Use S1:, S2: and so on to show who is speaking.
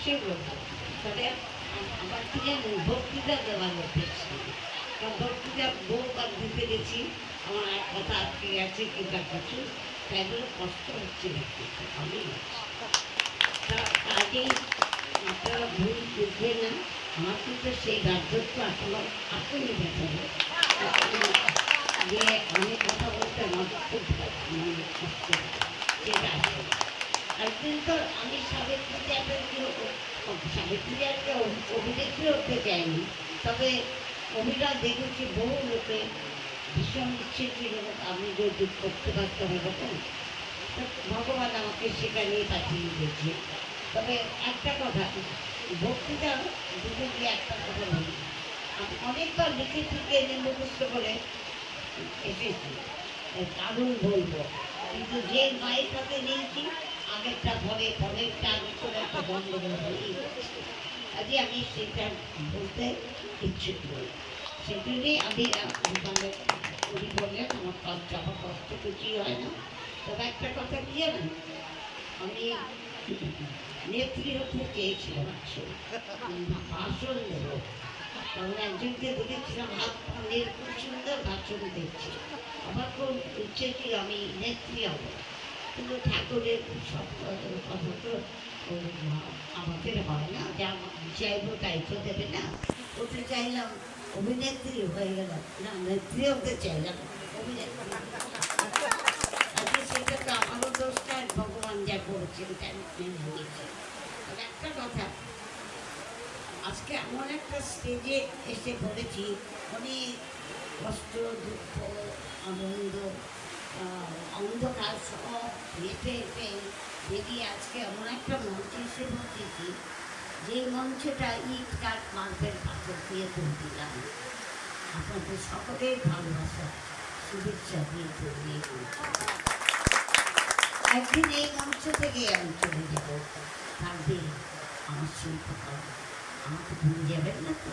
S1: সেগুলো ভালো। তবে আমার কি জানেন, বক্তৃতা দেওয়ার অভ্যেস নেই। কারণ বক্তৃতা বহুবার দিতে গেছি, আমার এক কথা আটকে গেছে কিংবা কিছু, তাই বলে কষ্ট হচ্ছে ব্যক্তিত্ব আমি তা কাজেই আপনারা ভুল বুঝবেন না। আমার কিন্তু সেই বার্ধক্য এখনো এখনই দেখাবো যে অনেক কথা বলতে আমার খুব মানে কষ্ট হয়, যেটা আসে। একদিন তো আমি সাবিত্রী চ্যাপের কীরকম, সাবিত্রী চ্যাপকে অভিনেত্রী হতে চাইনি, তবে অভিনয় দেখেছি বহু লোকে ভীষণ ইচ্ছে ছিল আমি যদি করতে পারতাম এরকম। তো ভগবান আমাকে সেখানেই পাঠিয়ে দিয়েছে। তবে একটা কথা, বক্তৃতা দুটো গিয়ে একটা কথা বলি, আমি অনেকবার লিখে টিকে মুখস্থ করে এসেছি, কারণ বলবো, কিন্তু যে মায়ের সাথে নিয়েছি আগেরটা পরে পরেরটা আগে করে একটা গণ্ডগোল হয়েই গেছে। কাজে আমি সেটা বলতে ইচ্ছুক নই। সেজন্যই আমি মানে উনি বললেন আমার কষ্ট, আমার কষ্ট কিছুই হয় না। তবে একটা কথা কি জানেন, আমি নেত্রী হতে চেয়েছিলাম আসলে, ভাষণ দেব। কারণ একজনকে দেখেছিলাম হাত পানির খুব সুন্দর ভাষণ দিচ্ছে, আমার খুব ইচ্ছে ছিল আমি নেত্রী হব। কিন্তু ঠাকুরের সব কথা তো আমাদের হয় না, যা চাইবো তাই তো দেবে না। ওতে চাইলাম অভিনেত্রী হয়ে গেলাম, না নেত্রী হতে চাইলাম অভিনেত্রী। আজকে সেটা তো আমারও দোষটা, ভগবান যা করেছেন তাই মেনে নিয়েছে। তবে একটা কথা, আজকে এমন একটা স্টেজে এসে পড়েছি, অনেক কষ্ট, দুঃখ, আনন্দ, অন্ধকার সব হেঁটে হেঁটে বেরিয়ে আজকে এমন একটা মঞ্চে এসে পৌঁছেছি, যে মঞ্চটা ইট কাঠ মার্বেল পাথর দিয়ে তৈরি দিলাম। আপনাদের সকলের ভালোবাসা শুভেচ্ছা দিয়ে তৈরি। একদিন এই মঞ্চ থেকে আমি চলে যাব, থাকবে আমার শিল্পকলা, আমাকে ভুলে যাবেন না তো?